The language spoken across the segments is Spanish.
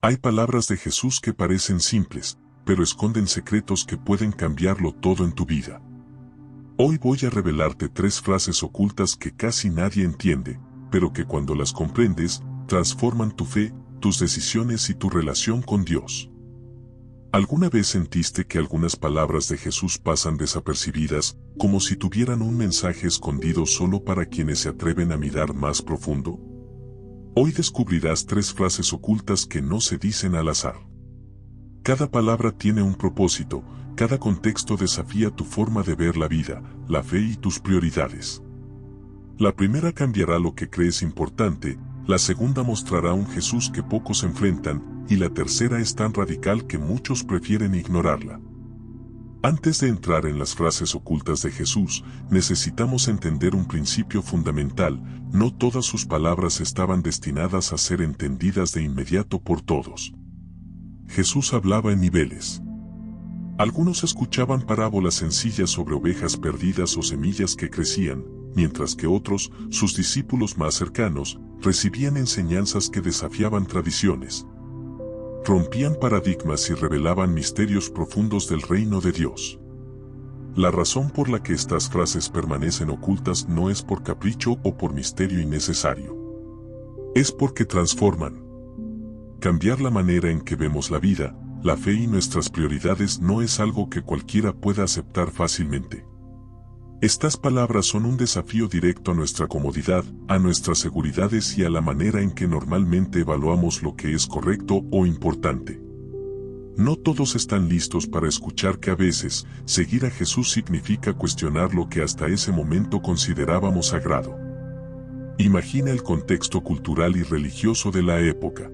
Hay palabras de Jesús que parecen simples, pero esconden secretos que pueden cambiarlo todo en tu vida. Hoy voy a revelarte 3 frases ocultas que casi nadie entiende, pero que cuando las comprendes, transforman tu fe, tus decisiones y tu relación con Dios. ¿Alguna vez sentiste que algunas palabras de Jesús pasan desapercibidas, como si tuvieran un mensaje escondido solo para quienes se atreven a mirar más profundo? Hoy descubrirás 3 frases ocultas que no se dicen al azar. Cada palabra tiene un propósito, cada contexto desafía tu forma de ver la vida, la fe y tus prioridades. La primera cambiará lo que crees importante, la segunda mostrará un Jesús que pocos enfrentan, y la tercera es tan radical que muchos prefieren ignorarla. Antes de entrar en las frases ocultas de Jesús, necesitamos entender un principio fundamental: no todas sus palabras estaban destinadas a ser entendidas de inmediato por todos. Jesús hablaba en niveles. Algunos escuchaban parábolas sencillas sobre ovejas perdidas o semillas que crecían, mientras que otros, sus discípulos más cercanos, recibían enseñanzas que desafiaban tradiciones. Rompían paradigmas y revelaban misterios profundos del reino de Dios. La razón por la que estas frases permanecen ocultas no es por capricho o por misterio innecesario. Es porque transforman. Cambiar la manera en que vemos la vida, la fe y nuestras prioridades no es algo que cualquiera pueda aceptar fácilmente. Estas palabras son un desafío directo a nuestra comodidad, a nuestras seguridades y a la manera en que normalmente evaluamos lo que es correcto o importante. No todos están listos para escuchar que a veces, seguir a Jesús significa cuestionar lo que hasta ese momento considerábamos sagrado. Imagina el contexto cultural y religioso de la época.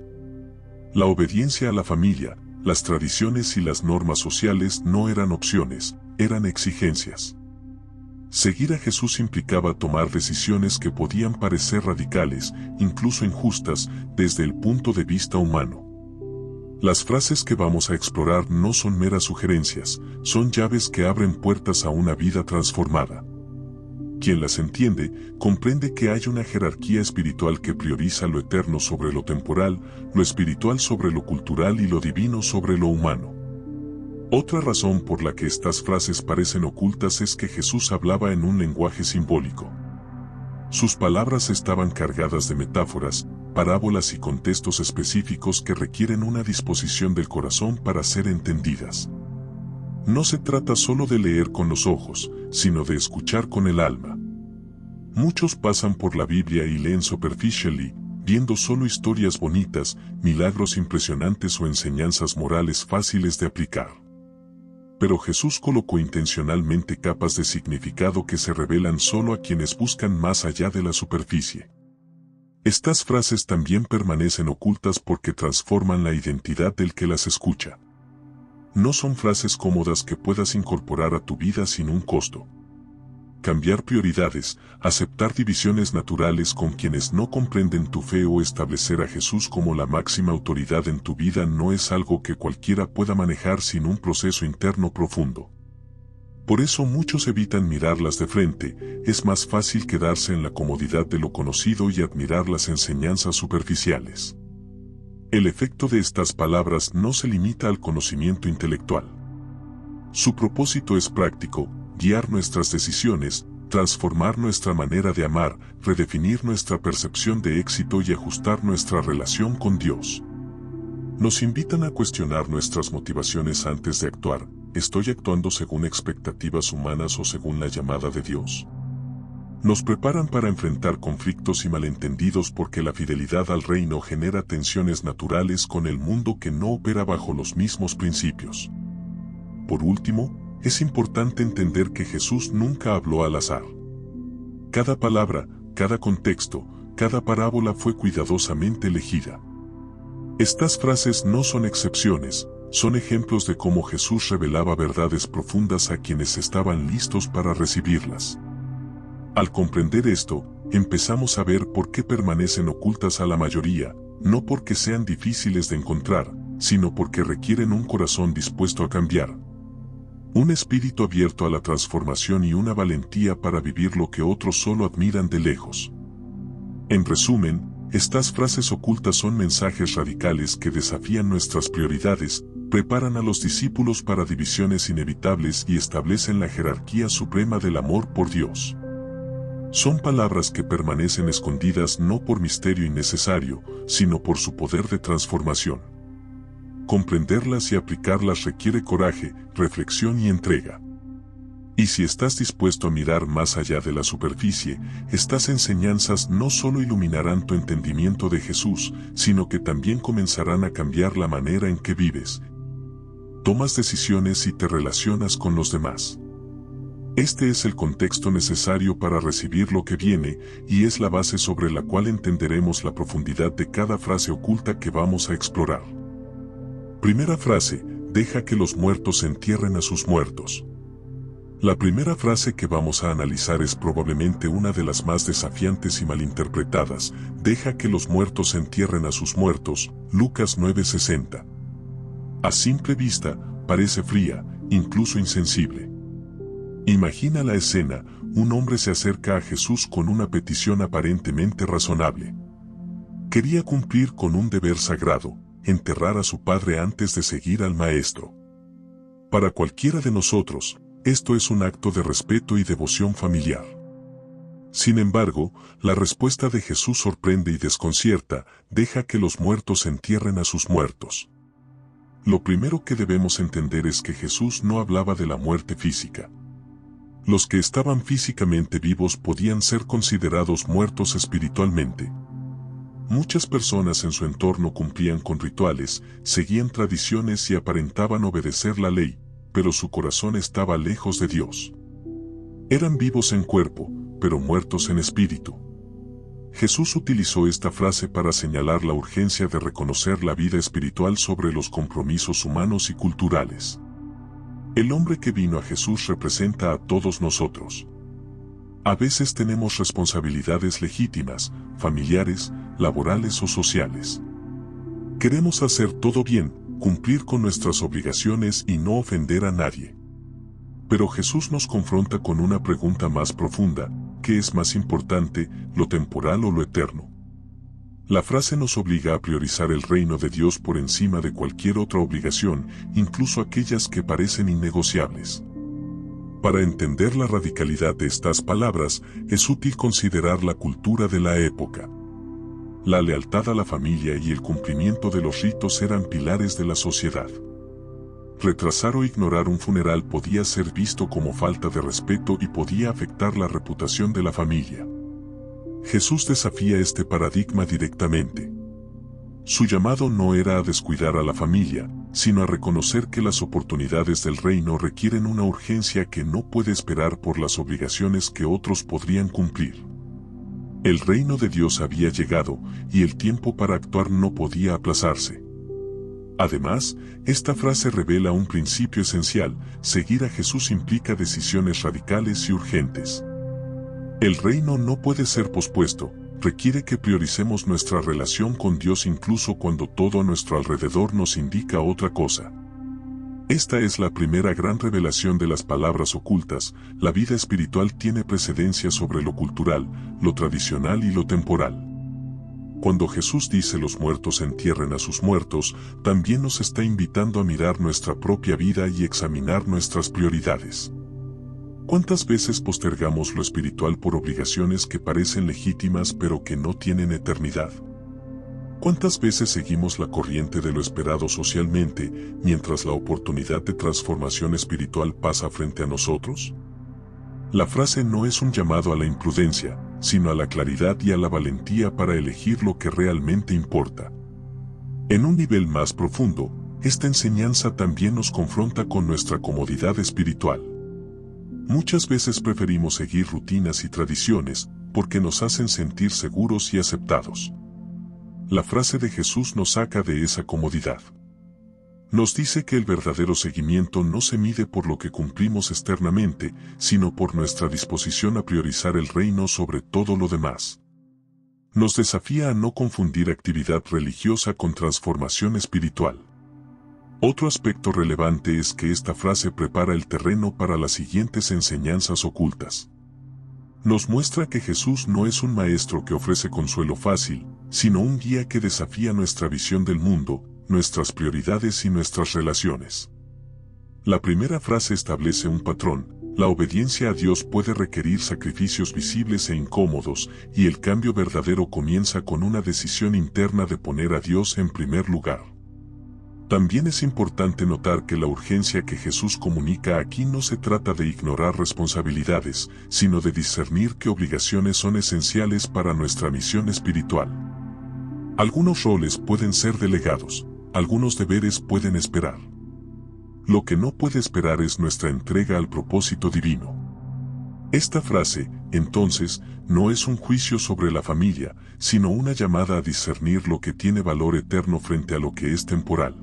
La obediencia a la familia, las tradiciones y las normas sociales no eran opciones, eran exigencias. Seguir a Jesús implicaba tomar decisiones que podían parecer radicales, incluso injustas, desde el punto de vista humano. Las frases que vamos a explorar no son meras sugerencias, son llaves que abren puertas a una vida transformada. Quien las entiende, comprende que hay una jerarquía espiritual que prioriza lo eterno sobre lo temporal, lo espiritual sobre lo cultural y lo divino sobre lo humano. Otra razón por la que estas frases parecen ocultas es que Jesús hablaba en un lenguaje simbólico. Sus palabras estaban cargadas de metáforas, parábolas y contextos específicos que requieren una disposición del corazón para ser entendidas. No se trata solo de leer con los ojos, sino de escuchar con el alma. Muchos pasan por la Biblia y leen superficially, viendo solo historias bonitas, milagros impresionantes o enseñanzas morales fáciles de aplicar. Pero Jesús colocó intencionalmente capas de significado que se revelan solo a quienes buscan más allá de la superficie. Estas frases también permanecen ocultas porque transforman la identidad del que las escucha. No son frases cómodas que puedas incorporar a tu vida sin un costo. Cambiar prioridades, aceptar divisiones naturales con quienes no comprenden tu fe o establecer a Jesús como la máxima autoridad en tu vida no es algo que cualquiera pueda manejar sin un proceso interno profundo. Por eso muchos evitan mirarlas de frente, es más fácil quedarse en la comodidad de lo conocido y admirar las enseñanzas superficiales. El efecto de estas palabras no se limita al conocimiento intelectual. Su propósito es práctico: guiar nuestras decisiones, transformar nuestra manera de amar, redefinir nuestra percepción de éxito y ajustar nuestra relación con Dios. Nos invitan a cuestionar nuestras motivaciones antes de actuar. ¿Estoy actuando según expectativas humanas o según la llamada de Dios? Nos preparan para enfrentar conflictos y malentendidos porque la fidelidad al reino genera tensiones naturales con el mundo que no opera bajo los mismos principios. Por último, es importante entender que Jesús nunca habló al azar. Cada palabra, cada contexto, cada parábola fue cuidadosamente elegida. Estas frases no son excepciones, son ejemplos de cómo Jesús revelaba verdades profundas a quienes estaban listos para recibirlas. Al comprender esto, empezamos a ver por qué permanecen ocultas a la mayoría, no porque sean difíciles de encontrar, sino porque requieren un corazón dispuesto a cambiar. Un espíritu abierto a la transformación y una valentía para vivir lo que otros solo admiran de lejos. En resumen, Estas frases ocultas son mensajes radicales que desafían nuestras prioridades, preparan a los discípulos para divisiones inevitables y establecen la jerarquía suprema del amor por Dios. Son palabras que permanecen escondidas no por misterio innecesario, sino por su poder de transformación. Comprenderlas y aplicarlas requiere coraje, reflexión y entrega. Y si estás dispuesto a mirar más allá de la superficie, estas enseñanzas no solo iluminarán tu entendimiento de Jesús, sino que también comenzarán a cambiar la manera en que vives, tomas decisiones y te relacionas con los demás. Este es el contexto necesario para recibir lo que viene, y es la base sobre la cual entenderemos la profundidad de cada frase oculta que vamos a explorar. Primera frase: deja que los muertos entierren a sus muertos. La primera frase que vamos a analizar es probablemente una de las más desafiantes y malinterpretadas. Deja que los muertos entierren a sus muertos, Lucas 9:60. A simple vista, parece fría, incluso insensible. Imagina la escena: un hombre se acerca a Jesús con una petición aparentemente razonable. Quería cumplir con un deber sagrado, enterrar a su padre antes de seguir al Maestro. Para cualquiera de nosotros, esto es un acto de respeto y devoción familiar. Sin embargo, la respuesta de Jesús sorprende y desconcierta: deja que los muertos entierren a sus muertos. Lo primero que debemos entender es que Jesús no hablaba de la muerte física. Los que estaban físicamente vivos podían ser considerados muertos espiritualmente. Muchas personas en su entorno cumplían con rituales, seguían tradiciones y aparentaban obedecer la ley, pero su corazón estaba lejos de Dios. Eran vivos en cuerpo, pero muertos en espíritu. Jesús utilizó esta frase para señalar la urgencia de reconocer la vida espiritual sobre los compromisos humanos y culturales. El hombre que vino a Jesús representa a todos nosotros. A veces tenemos responsabilidades legítimas, familiares, laborales o sociales. Queremos hacer todo bien, cumplir con nuestras obligaciones y no ofender a nadie. Pero Jesús nos confronta con una pregunta más profunda: ¿qué es más importante, lo temporal o lo eterno? La frase nos obliga a priorizar el reino de Dios por encima de cualquier otra obligación, incluso aquellas que parecen innegociables. Para entender la radicalidad de estas palabras, es útil considerar la cultura de la época. La lealtad a la familia y el cumplimiento de los ritos eran pilares de la sociedad. Retrasar o ignorar un funeral podía ser visto como falta de respeto y podía afectar la reputación de la familia. Jesús desafía este paradigma directamente. Su llamado no era a descuidar a la familia, sino a reconocer que las oportunidades del reino requieren una urgencia que no puede esperar por las obligaciones que otros podrían cumplir. El reino de Dios había llegado, y el tiempo para actuar no podía aplazarse. Además, esta frase revela un principio esencial: seguir a Jesús implica decisiones radicales y urgentes. El reino no puede ser pospuesto, requiere que prioricemos nuestra relación con Dios incluso cuando todo a nuestro alrededor nos indica otra cosa. Esta es la primera gran revelación de las palabras ocultas: la vida espiritual tiene precedencia sobre lo cultural, lo tradicional y lo temporal. Cuando Jesús dice los muertos entierren a sus muertos, también nos está invitando a mirar nuestra propia vida y examinar nuestras prioridades. ¿Cuántas veces postergamos lo espiritual por obligaciones que parecen legítimas pero que no tienen eternidad? ¿Cuántas veces seguimos la corriente de lo esperado socialmente, mientras la oportunidad de transformación espiritual pasa frente a nosotros? La frase no es un llamado a la imprudencia, sino a la claridad y a la valentía para elegir lo que realmente importa. En un nivel más profundo, esta enseñanza también nos confronta con nuestra comodidad espiritual. Muchas veces preferimos seguir rutinas y tradiciones, porque nos hacen sentir seguros y aceptados. La frase de Jesús nos saca de esa comodidad. Nos dice que el verdadero seguimiento no se mide por lo que cumplimos externamente, sino por nuestra disposición a priorizar el reino sobre todo lo demás. Nos desafía a no confundir actividad religiosa con transformación espiritual. Otro aspecto relevante es que esta frase prepara el terreno para las siguientes enseñanzas ocultas. Nos muestra que Jesús no es un maestro que ofrece consuelo fácil, sino un guía que desafía nuestra visión del mundo, nuestras prioridades y nuestras relaciones. La primera frase establece un patrón: la obediencia a Dios puede requerir sacrificios visibles e incómodos, y el cambio verdadero comienza con una decisión interna de poner a Dios en primer lugar. También es importante notar que la urgencia que Jesús comunica aquí no se trata de ignorar responsabilidades, sino de discernir qué obligaciones son esenciales para nuestra misión espiritual. Algunos roles pueden ser delegados, algunos deberes pueden esperar. Lo que no puede esperar es nuestra entrega al propósito divino. Esta frase, entonces, no es un juicio sobre la familia, sino una llamada a discernir lo que tiene valor eterno frente a lo que es temporal.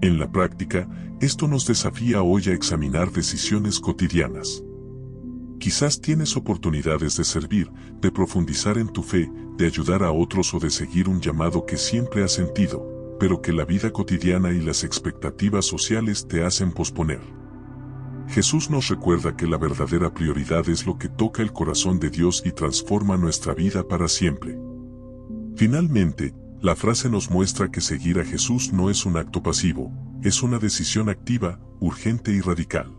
En la práctica, esto nos desafía hoy a examinar decisiones cotidianas. Quizás tienes oportunidades de servir, de profundizar en tu fe, de ayudar a otros o de seguir un llamado que siempre has sentido, pero que la vida cotidiana y las expectativas sociales te hacen posponer. Jesús nos recuerda que la verdadera prioridad es lo que toca el corazón de Dios y transforma nuestra vida para siempre. Finalmente, la frase nos muestra que seguir a Jesús no es un acto pasivo, es una decisión activa, urgente y radical.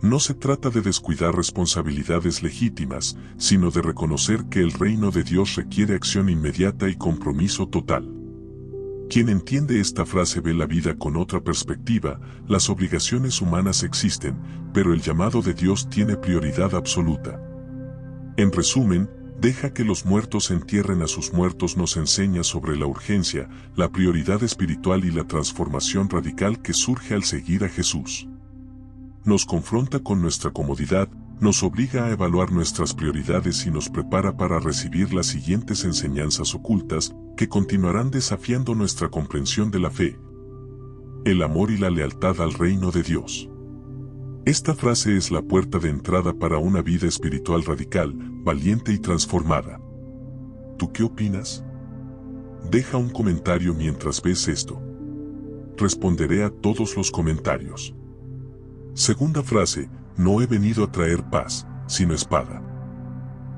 No se trata de descuidar responsabilidades legítimas, sino de reconocer que el reino de Dios requiere acción inmediata y compromiso total. Quien entiende esta frase ve la vida con otra perspectiva. Las obligaciones humanas existen, pero el llamado de Dios tiene prioridad absoluta. En resumen, deja que los muertos entierren a sus muertos nos enseña sobre la urgencia, la prioridad espiritual y la transformación radical que surge al seguir a Jesús. Nos confronta con nuestra comodidad, nos obliga a evaluar nuestras prioridades y nos prepara para recibir las siguientes enseñanzas ocultas, que continuarán desafiando nuestra comprensión de la fe. El amor y la lealtad al reino de Dios. Esta frase es la puerta de entrada para una vida espiritual radical, valiente y transformada. ¿Tú qué opinas? Deja un comentario mientras ves esto. Responderé a todos los comentarios. Segunda frase: no he venido a traer paz, sino espada.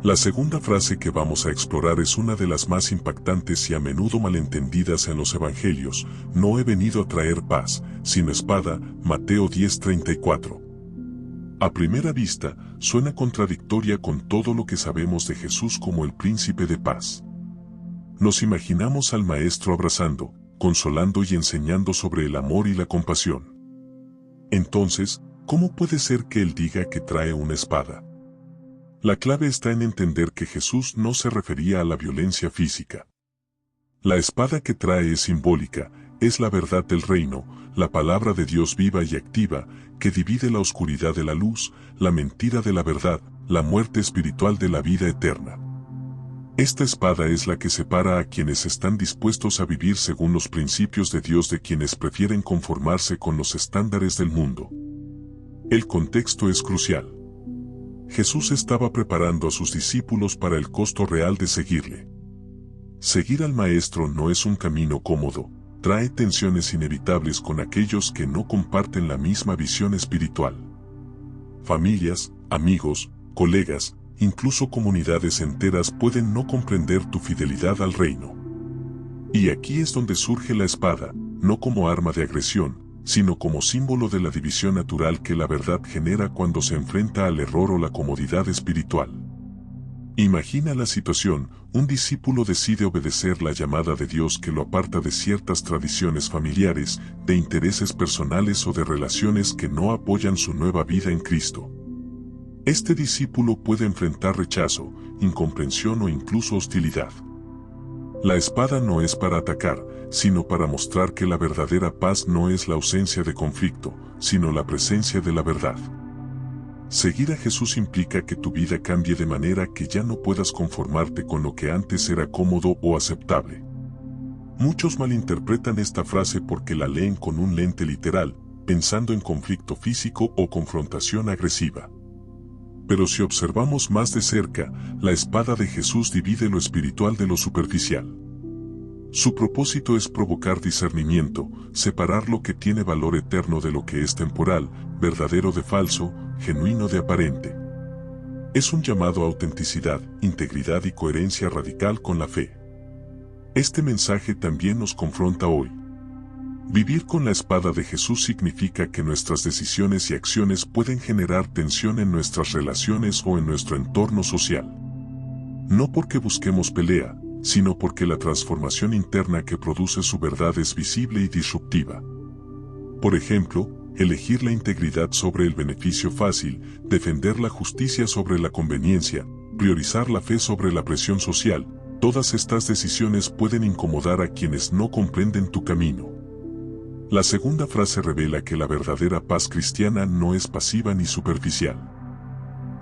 La segunda frase que vamos a explorar es una de las más impactantes y a menudo malentendidas en los evangelios. No he venido a traer paz, sino espada, Mateo 10:34. A primera vista, suena contradictoria con todo lo que sabemos de Jesús como el príncipe de paz. Nos imaginamos al maestro abrazando, consolando y enseñando sobre el amor y la compasión. Entonces, ¿cómo puede ser que él diga que trae una espada? La clave está en entender que Jesús no se refería a la violencia física. La espada que trae es simbólica, es la verdad del reino, la palabra de Dios viva y activa, que divide la oscuridad de la luz, la mentira de la verdad, la muerte espiritual de la vida eterna. Esta espada es la que separa a quienes están dispuestos a vivir según los principios de Dios de quienes prefieren conformarse con los estándares del mundo. El contexto es crucial. Jesús estaba preparando a sus discípulos para el costo real de seguirle. Seguir al Maestro no es un camino cómodo, trae tensiones inevitables con aquellos que no comparten la misma visión espiritual. Familias, amigos, colegas, incluso comunidades enteras pueden no comprender tu fidelidad al reino. Y aquí es donde surge la espada, no como arma de agresión, sino como símbolo de la división natural que la verdad genera cuando se enfrenta al error o la comodidad espiritual. Imagina la situación: un discípulo decide obedecer la llamada de Dios que lo aparta de ciertas tradiciones familiares, de intereses personales o de relaciones que no apoyan su nueva vida en Cristo. Este discípulo puede enfrentar rechazo, incomprensión o incluso hostilidad. La espada no es para atacar, sino para mostrar que la verdadera paz no es la ausencia de conflicto, sino la presencia de la verdad. Seguir a Jesús implica que tu vida cambie de manera que ya no puedas conformarte con lo que antes era cómodo o aceptable. Muchos malinterpretan esta frase porque la leen con un lente literal, pensando en conflicto físico o confrontación agresiva. Pero si observamos más de cerca, la espada de Jesús divide lo espiritual de lo superficial. Su propósito es provocar discernimiento, separar lo que tiene valor eterno de lo que es temporal, verdadero de falso, genuino de aparente. Es un llamado a autenticidad, integridad y coherencia radical con la fe. Este mensaje también nos confronta hoy. Vivir con la espada de Jesús significa que nuestras decisiones y acciones pueden generar tensión en nuestras relaciones o en nuestro entorno social. No porque busquemos pelea, sino porque la transformación interna que produce su verdad es visible y disruptiva. Por ejemplo, elegir la integridad sobre el beneficio fácil, defender la justicia sobre la conveniencia, priorizar la fe sobre la presión social, todas estas decisiones pueden incomodar a quienes no comprenden tu camino. La segunda frase revela que la verdadera paz cristiana no es pasiva ni superficial.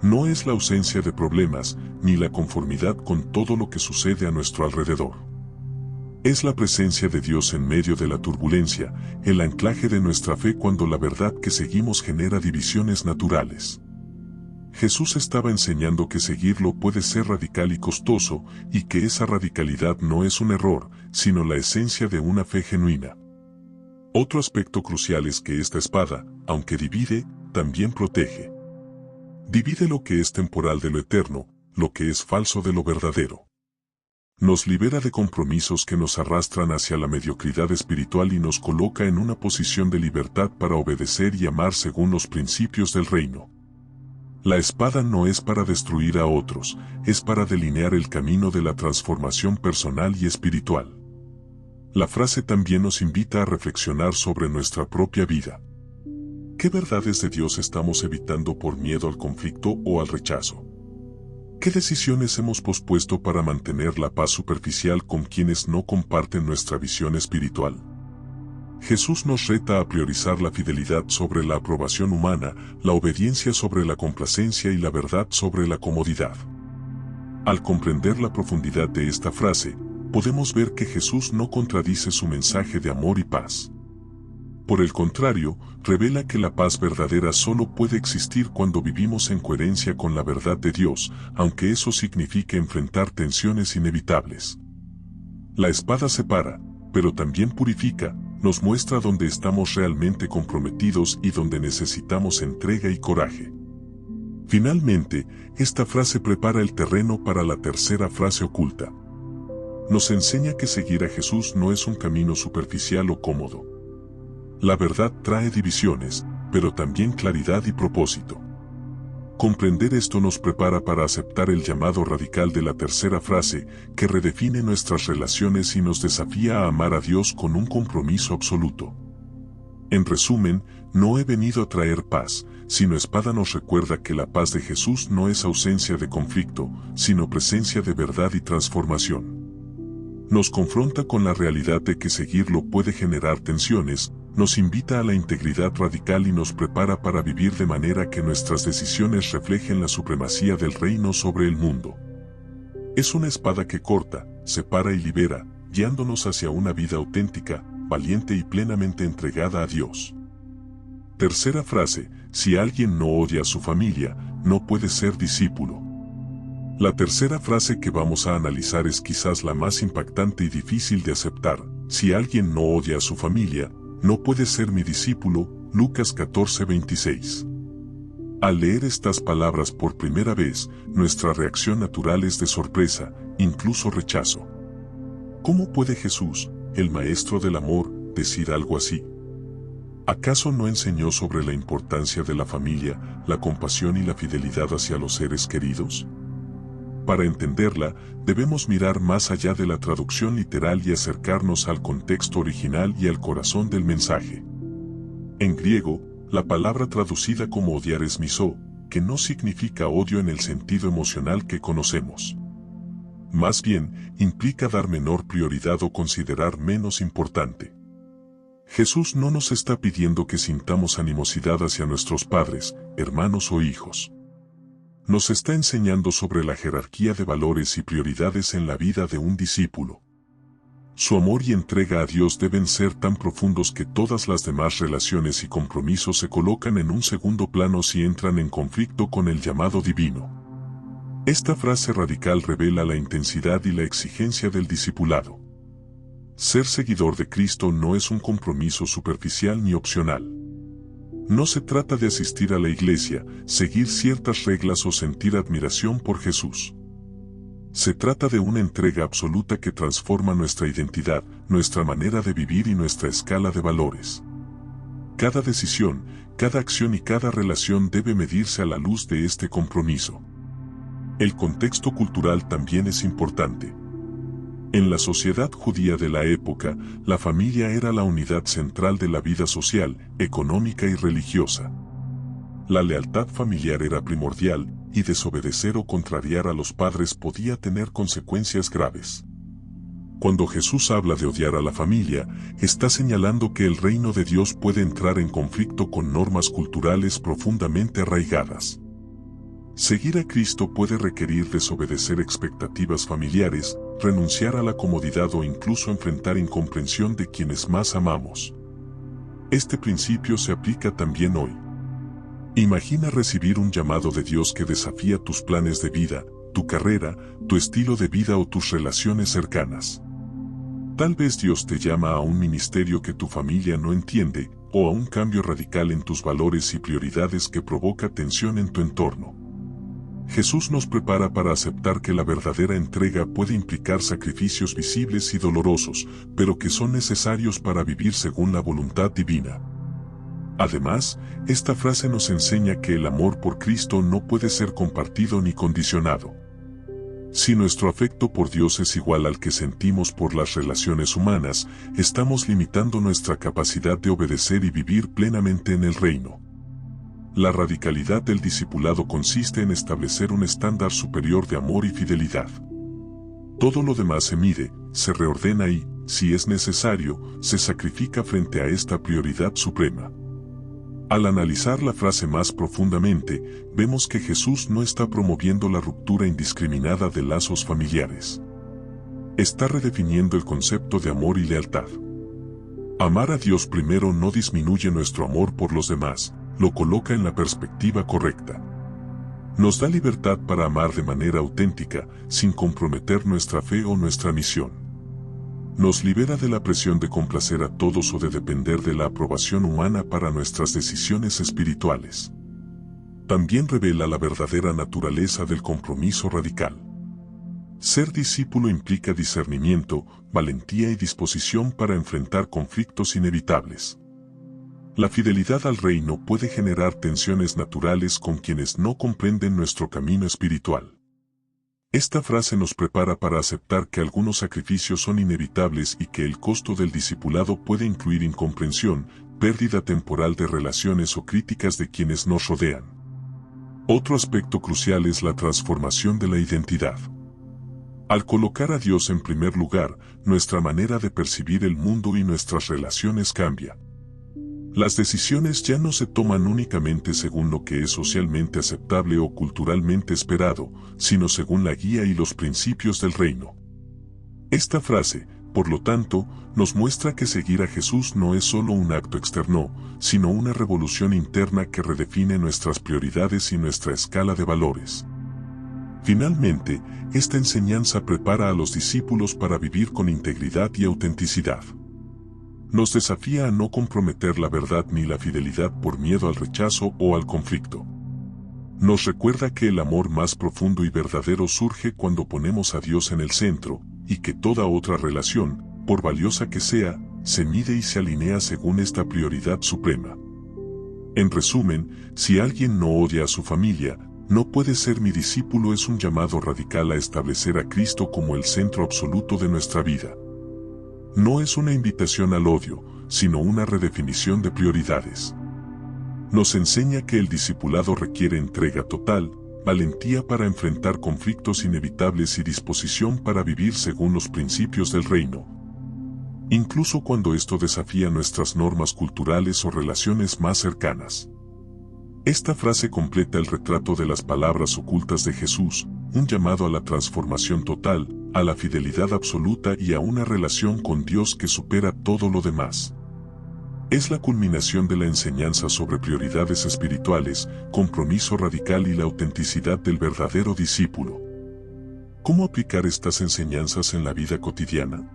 No es la ausencia de problemas, ni la conformidad con todo lo que sucede a nuestro alrededor. Es la presencia de Dios en medio de la turbulencia, el anclaje de nuestra fe cuando la verdad que seguimos genera divisiones naturales. Jesús estaba enseñando que seguirlo puede ser radical y costoso, y que esa radicalidad no es un error, sino la esencia de una fe genuina. Otro aspecto crucial es que esta espada, aunque divide, también protege. Divide lo que es temporal de lo eterno, lo que es falso de lo verdadero. Nos libera de compromisos que nos arrastran hacia la mediocridad espiritual y nos coloca en una posición de libertad para obedecer y amar según los principios del reino. La espada no es para destruir a otros, es para delinear el camino de la transformación personal y espiritual. La frase también nos invita a reflexionar sobre nuestra propia vida. ¿Qué verdades de Dios estamos evitando por miedo al conflicto o al rechazo? ¿Qué decisiones hemos pospuesto para mantener la paz superficial con quienes no comparten nuestra visión espiritual? Jesús nos reta a priorizar la fidelidad sobre la aprobación humana, la obediencia sobre la complacencia y la verdad sobre la comodidad. Al comprender la profundidad de esta frase, podemos ver que Jesús no contradice su mensaje de amor y paz. Por el contrario, revela que la paz verdadera solo puede existir cuando vivimos en coherencia con la verdad de Dios, aunque eso signifique enfrentar tensiones inevitables. La espada separa, pero también purifica, nos muestra dónde estamos realmente comprometidos y dónde necesitamos entrega y coraje. Finalmente, esta frase prepara el terreno para la tercera frase oculta. Nos enseña que seguir a Jesús no es un camino superficial o cómodo. La verdad trae divisiones, pero también claridad y propósito. Comprender esto nos prepara para aceptar el llamado radical de la tercera frase, que redefine nuestras relaciones y nos desafía a amar a Dios con un compromiso absoluto. En resumen, no he venido a traer paz, sino espada nos recuerda que la paz de Jesús no es ausencia de conflicto, sino presencia de verdad y transformación. Nos confronta con la realidad de que seguirlo puede generar tensiones, nos invita a la integridad radical y nos prepara para vivir de manera que nuestras decisiones reflejen la supremacía del reino sobre el mundo. Es una espada que corta, separa y libera, guiándonos hacia una vida auténtica, valiente y plenamente entregada a Dios. Tercera frase: si alguien no odia a su familia, no puede ser discípulo. La tercera frase que vamos a analizar es quizás la más impactante y difícil de aceptar. Si alguien no odia a su familia, no puede ser mi discípulo. Lucas 14:26. Al leer estas palabras por primera vez, nuestra reacción natural es de sorpresa, incluso rechazo. ¿Cómo puede Jesús, el Maestro del Amor, decir algo así? ¿Acaso no enseñó sobre la importancia de la familia, la compasión y la fidelidad hacia los seres queridos? Para entenderla, debemos mirar más allá de la traducción literal y acercarnos al contexto original y al corazón del mensaje. En griego, la palabra traducida como odiar es misó, que no significa odio en el sentido emocional que conocemos. Más bien, implica dar menor prioridad o considerar menos importante. Jesús no nos está pidiendo que sintamos animosidad hacia nuestros padres, hermanos o hijos. Nos está enseñando sobre la jerarquía de valores y prioridades en la vida de un discípulo. Su amor y entrega a Dios deben ser tan profundos que todas las demás relaciones y compromisos se colocan en un segundo plano si entran en conflicto con el llamado divino. Esta frase radical revela la intensidad y la exigencia del discipulado. Ser seguidor de Cristo no es un compromiso superficial ni opcional. No se trata de asistir a la iglesia, seguir ciertas reglas o sentir admiración por Jesús. Se trata de una entrega absoluta que transforma nuestra identidad, nuestra manera de vivir y nuestra escala de valores. Cada decisión, cada acción y cada relación debe medirse a la luz de este compromiso. El contexto cultural también es importante. En la sociedad judía de la época, la familia era la unidad central de la vida social, económica y religiosa. La lealtad familiar era primordial, y desobedecer o contrariar a los padres podía tener consecuencias graves. Cuando Jesús habla de odiar a la familia, está señalando que el reino de Dios puede entrar en conflicto con normas culturales profundamente arraigadas. Seguir a Cristo puede requerir desobedecer expectativas familiares, renunciar a la comodidad o incluso enfrentar incomprensión de quienes más amamos. Este principio se aplica también hoy. Imagina recibir un llamado de Dios que desafía tus planes de vida, tu carrera, tu estilo de vida o tus relaciones cercanas. Tal vez Dios te llama a un ministerio que tu familia no entiende, o a un cambio radical en tus valores y prioridades que provoca tensión en tu entorno. Jesús nos prepara para aceptar que la verdadera entrega puede implicar sacrificios visibles y dolorosos, pero que son necesarios para vivir según la voluntad divina. Además, esta frase nos enseña que el amor por Cristo no puede ser compartido ni condicionado. Si nuestro afecto por Dios es igual al que sentimos por las relaciones humanas, estamos limitando nuestra capacidad de obedecer y vivir plenamente en el reino. La radicalidad del discipulado consiste en establecer un estándar superior de amor y fidelidad. Todo lo demás se mide, se reordena y, si es necesario, se sacrifica frente a esta prioridad suprema. Al analizar la frase más profundamente, vemos que Jesús no está promoviendo la ruptura indiscriminada de lazos familiares. Está redefiniendo el concepto de amor y lealtad. Amar a Dios primero no disminuye nuestro amor por los demás, lo coloca en la perspectiva correcta. Nos da libertad para amar de manera auténtica, sin comprometer nuestra fe o nuestra misión. Nos libera de la presión de complacer a todos o de depender de la aprobación humana para nuestras decisiones espirituales. También revela la verdadera naturaleza del compromiso radical. Ser discípulo implica discernimiento, valentía y disposición para enfrentar conflictos inevitables. La fidelidad al reino puede generar tensiones naturales con quienes no comprenden nuestro camino espiritual. Esta frase nos prepara para aceptar que algunos sacrificios son inevitables y que el costo del discipulado puede incluir incomprensión, pérdida temporal de relaciones o críticas de quienes nos rodean. Otro aspecto crucial es la transformación de la identidad. Al colocar a Dios en primer lugar, nuestra manera de percibir el mundo y nuestras relaciones cambia. Las decisiones ya no se toman únicamente según lo que es socialmente aceptable o culturalmente esperado, sino según la guía y los principios del reino. Esta frase, por lo tanto, nos muestra que seguir a Jesús no es solo un acto externo, sino una revolución interna que redefine nuestras prioridades y nuestra escala de valores. Finalmente, esta enseñanza prepara a los discípulos para vivir con integridad y autenticidad. Nos desafía a no comprometer la verdad ni la fidelidad por miedo al rechazo o al conflicto. Nos recuerda que el amor más profundo y verdadero surge cuando ponemos a Dios en el centro, y que toda otra relación, por valiosa que sea, se mide y se alinea según esta prioridad suprema. En resumen, si alguien no odia a su familia, no puede ser mi discípulo. Es un llamado radical a establecer a Cristo como el centro absoluto de nuestra vida. No es una invitación al odio, sino una redefinición de prioridades. Nos enseña que el discipulado requiere entrega total, valentía para enfrentar conflictos inevitables y disposición para vivir según los principios del reino. Incluso cuando esto desafía nuestras normas culturales o relaciones más cercanas. Esta frase completa el retrato de las palabras ocultas de Jesús, un llamado a la transformación total, a la fidelidad absoluta y a una relación con Dios que supera todo lo demás. Es la culminación de la enseñanza sobre prioridades espirituales, compromiso radical y la autenticidad del verdadero discípulo. ¿Cómo aplicar estas enseñanzas en la vida cotidiana?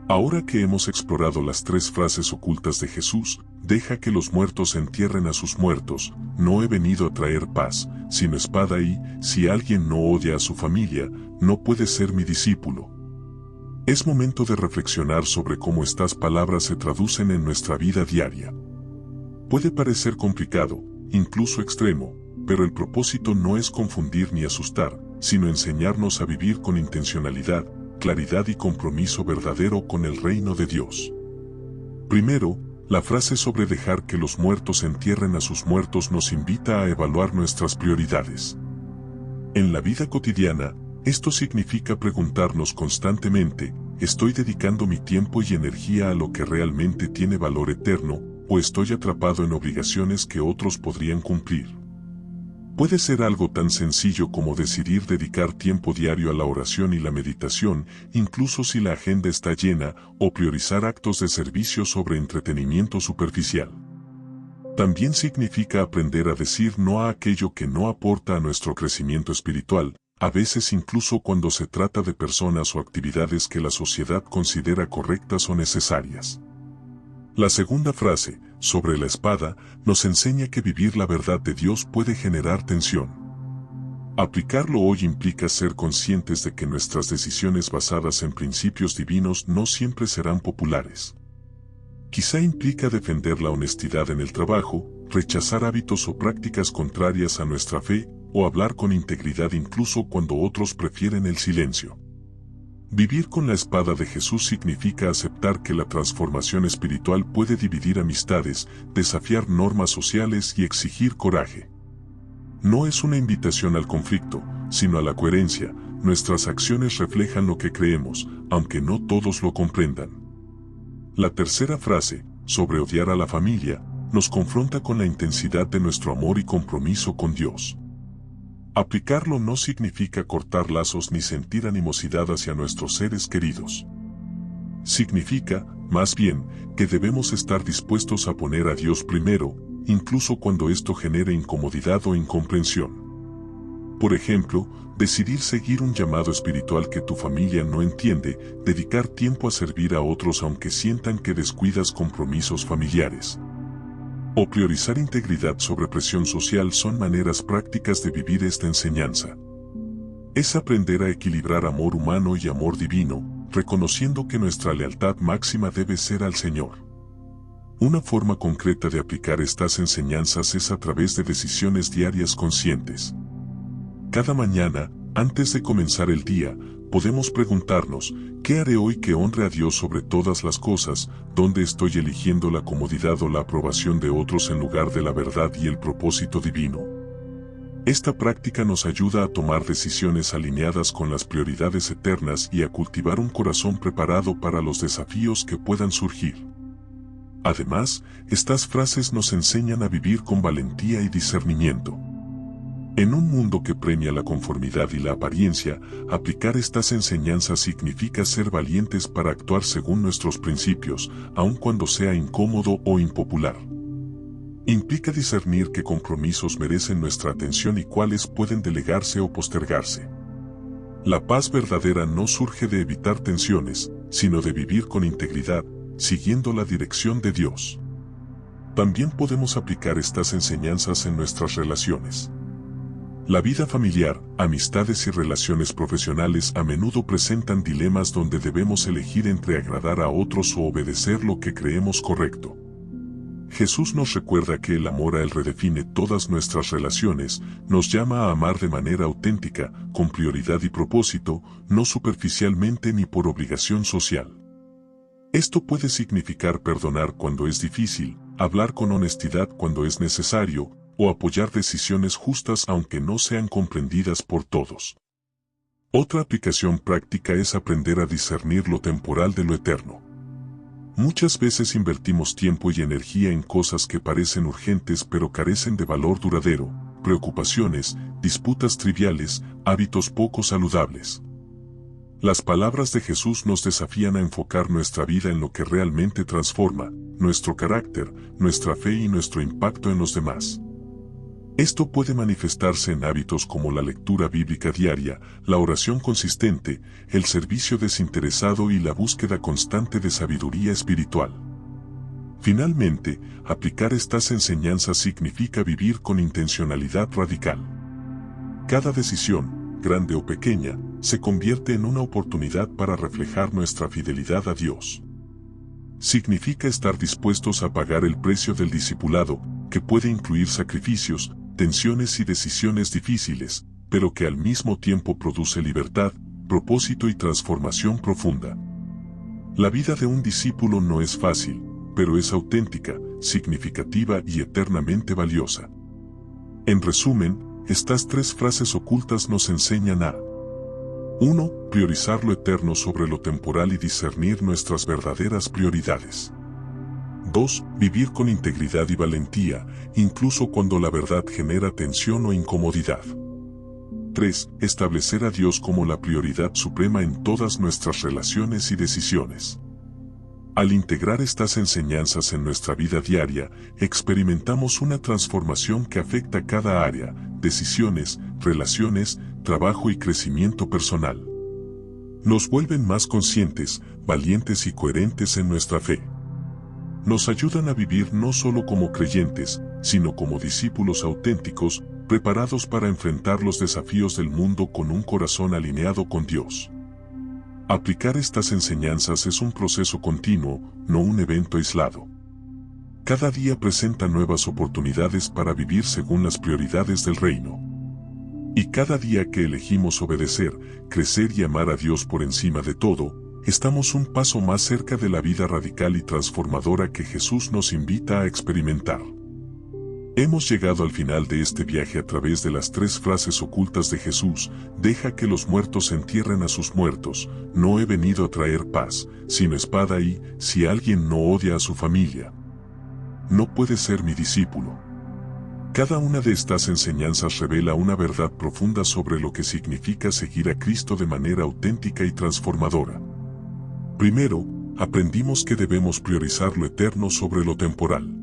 Ahora que hemos explorado las 3 frases ocultas de Jesús, deja que los muertos entierren a sus muertos, no he venido a traer paz, sino espada y, si alguien no odia a su familia, no puede ser mi discípulo. Es momento de reflexionar sobre cómo estas palabras se traducen en nuestra vida diaria. Puede parecer complicado, incluso extremo, pero el propósito no es confundir ni asustar, sino enseñarnos a vivir con intencionalidad, claridad y compromiso verdadero con el reino de Dios. Primero, la frase sobre dejar que los muertos entierren a sus muertos nos invita a evaluar nuestras prioridades. En la vida cotidiana, esto significa preguntarnos constantemente, ¿estoy dedicando mi tiempo y energía a lo que realmente tiene valor eterno, o estoy atrapado en obligaciones que otros podrían cumplir? Puede ser algo tan sencillo como decidir dedicar tiempo diario a la oración y la meditación, incluso si la agenda está llena, o priorizar actos de servicio sobre entretenimiento superficial. También significa aprender a decir no a aquello que no aporta a nuestro crecimiento espiritual, a veces incluso cuando se trata de personas o actividades que la sociedad considera correctas o necesarias. La segunda frase, sobre la espada, nos enseña que vivir la verdad de Dios puede generar tensión. Aplicarlo hoy implica ser conscientes de que nuestras decisiones basadas en principios divinos no siempre serán populares. Quizá implica defender la honestidad en el trabajo, rechazar hábitos o prácticas contrarias a nuestra fe, o hablar con integridad incluso cuando otros prefieren el silencio. Vivir con la espada de Jesús significa aceptar que la transformación espiritual puede dividir amistades, desafiar normas sociales y exigir coraje. No es una invitación al conflicto, sino a la coherencia. Nuestras acciones reflejan lo que creemos, aunque no todos lo comprendan. La tercera frase, sobre odiar a la familia, nos confronta con la intensidad de nuestro amor y compromiso con Dios. Aplicarlo no significa cortar lazos ni sentir animosidad hacia nuestros seres queridos. Significa, más bien, que debemos estar dispuestos a poner a Dios primero, incluso cuando esto genere incomodidad o incomprensión. Por ejemplo, decidir seguir un llamado espiritual que tu familia no entiende, dedicar tiempo a servir a otros aunque sientan que descuidas compromisos familiares. O priorizar integridad sobre presión social son maneras prácticas de vivir esta enseñanza. Es aprender a equilibrar amor humano y amor divino, reconociendo que nuestra lealtad máxima debe ser al Señor. Una forma concreta de aplicar estas enseñanzas es a través de decisiones diarias conscientes. Cada mañana, antes de comenzar el día, podemos preguntarnos, ¿qué haré hoy que honre a Dios sobre todas las cosas? ¿Dónde estoy eligiendo la comodidad o la aprobación de otros en lugar de la verdad y el propósito divino? Esta práctica nos ayuda a tomar decisiones alineadas con las prioridades eternas y a cultivar un corazón preparado para los desafíos que puedan surgir. Además, estas frases nos enseñan a vivir con valentía y discernimiento. En un mundo que premia la conformidad y la apariencia, aplicar estas enseñanzas significa ser valientes para actuar según nuestros principios, aun cuando sea incómodo o impopular. Implica discernir qué compromisos merecen nuestra atención y cuáles pueden delegarse o postergarse. La paz verdadera no surge de evitar tensiones, sino de vivir con integridad, siguiendo la dirección de Dios. También podemos aplicar estas enseñanzas en nuestras relaciones. La vida familiar, amistades y relaciones profesionales a menudo presentan dilemas donde debemos elegir entre agradar a otros o obedecer lo que creemos correcto. Jesús nos recuerda que el amor a Él redefine todas nuestras relaciones, nos llama a amar de manera auténtica, con prioridad y propósito, no superficialmente ni por obligación social. Esto puede significar perdonar cuando es difícil, hablar con honestidad cuando es necesario, o apoyar decisiones justas aunque no sean comprendidas por todos. Otra aplicación práctica es aprender a discernir lo temporal de lo eterno. Muchas veces invertimos tiempo y energía en cosas que parecen urgentes pero carecen de valor duradero, preocupaciones, disputas triviales, hábitos poco saludables. Las palabras de Jesús nos desafían a enfocar nuestra vida en lo que realmente transforma, nuestro carácter, nuestra fe y nuestro impacto en los demás. Esto puede manifestarse en hábitos como la lectura bíblica diaria, la oración consistente, el servicio desinteresado y la búsqueda constante de sabiduría espiritual. Finalmente, aplicar estas enseñanzas significa vivir con intencionalidad radical. Cada decisión, grande o pequeña, se convierte en una oportunidad para reflejar nuestra fidelidad a Dios. Significa estar dispuestos a pagar el precio del discipulado, que puede incluir sacrificios, tensiones y decisiones difíciles, pero que al mismo tiempo produce libertad, propósito y transformación profunda. La vida de un discípulo no es fácil, pero es auténtica, significativa y eternamente valiosa. En resumen, estas 3 frases ocultas nos enseñan a 1. Priorizar lo eterno sobre lo temporal y discernir nuestras verdaderas prioridades. 2. Vivir con integridad y valentía, incluso cuando la verdad genera tensión o incomodidad. 3. Establecer a Dios como la prioridad suprema en todas nuestras relaciones y decisiones. Al integrar estas enseñanzas en nuestra vida diaria, experimentamos una transformación que afecta cada área, decisiones, relaciones, trabajo y crecimiento personal. Nos vuelven más conscientes, valientes y coherentes en nuestra fe. Nos ayudan a vivir no solo como creyentes, sino como discípulos auténticos, preparados para enfrentar los desafíos del mundo con un corazón alineado con Dios. Aplicar estas enseñanzas es un proceso continuo, no un evento aislado. Cada día presenta nuevas oportunidades para vivir según las prioridades del reino. Y cada día que elegimos obedecer, crecer y amar a Dios por encima de todo, estamos un paso más cerca de la vida radical y transformadora que Jesús nos invita a experimentar. Hemos llegado al final de este viaje a través de las 3 frases ocultas de Jesús: deja que los muertos entierren a sus muertos, no he venido a traer paz, sino espada, y si alguien no odia a su familia, no puede ser mi discípulo. Cada una de estas enseñanzas revela una verdad profunda sobre lo que significa seguir a Cristo de manera auténtica y transformadora. Primero, aprendimos que debemos priorizar lo eterno sobre lo temporal.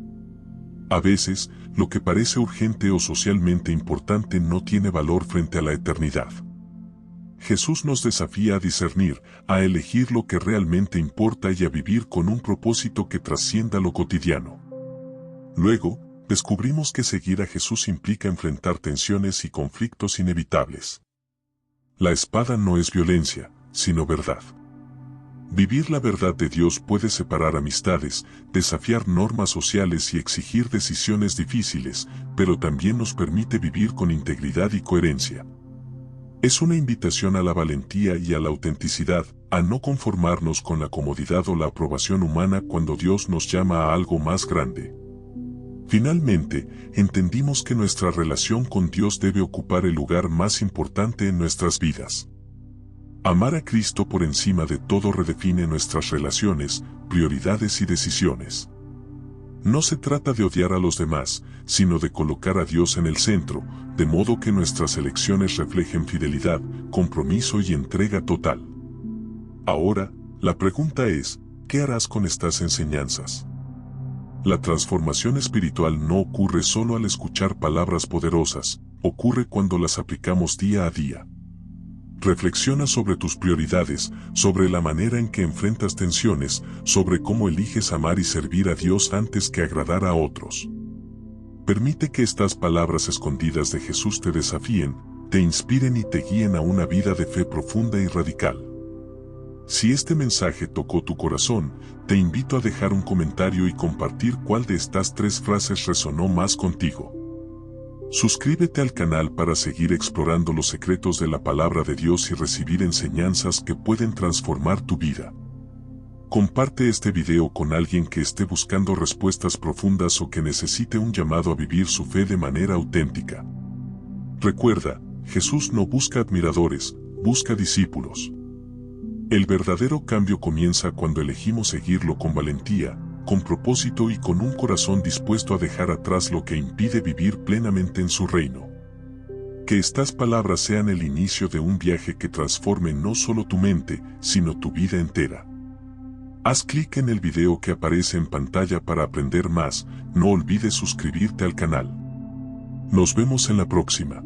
A veces, lo que parece urgente o socialmente importante no tiene valor frente a la eternidad. Jesús nos desafía a discernir, a elegir lo que realmente importa y a vivir con un propósito que trascienda lo cotidiano. Luego, descubrimos que seguir a Jesús implica enfrentar tensiones y conflictos inevitables. La espada no es violencia, sino verdad. Vivir la verdad de Dios puede separar amistades, desafiar normas sociales y exigir decisiones difíciles, pero también nos permite vivir con integridad y coherencia. Es una invitación a la valentía y a la autenticidad, a no conformarnos con la comodidad o la aprobación humana cuando Dios nos llama a algo más grande. Finalmente, entendimos que nuestra relación con Dios debe ocupar el lugar más importante en nuestras vidas. Amar a Cristo por encima de todo redefine nuestras relaciones, prioridades y decisiones. No se trata de odiar a los demás, sino de colocar a Dios en el centro, de modo que nuestras elecciones reflejen fidelidad, compromiso y entrega total. Ahora, la pregunta es, ¿qué harás con estas enseñanzas? La transformación espiritual no ocurre solo al escuchar palabras poderosas, ocurre cuando las aplicamos día a día. Reflexiona sobre tus prioridades, sobre la manera en que enfrentas tensiones, sobre cómo eliges amar y servir a Dios antes que agradar a otros. Permite que estas palabras escondidas de Jesús te desafíen, te inspiren y te guíen a una vida de fe profunda y radical. Si este mensaje tocó tu corazón, te invito a dejar un comentario y compartir cuál de estas 3 frases resonó más contigo. Suscríbete al canal para seguir explorando los secretos de la palabra de Dios y recibir enseñanzas que pueden transformar tu vida. Comparte este video con alguien que esté buscando respuestas profundas o que necesite un llamado a vivir su fe de manera auténtica. Recuerda, Jesús no busca admiradores, busca discípulos. El verdadero cambio comienza cuando elegimos seguirlo con valentía, con propósito y con un corazón dispuesto a dejar atrás lo que impide vivir plenamente en su reino. Que estas palabras sean el inicio de un viaje que transforme no solo tu mente, sino tu vida entera. Haz clic en el video que aparece en pantalla para aprender más, no olvides suscribirte al canal. Nos vemos en la próxima.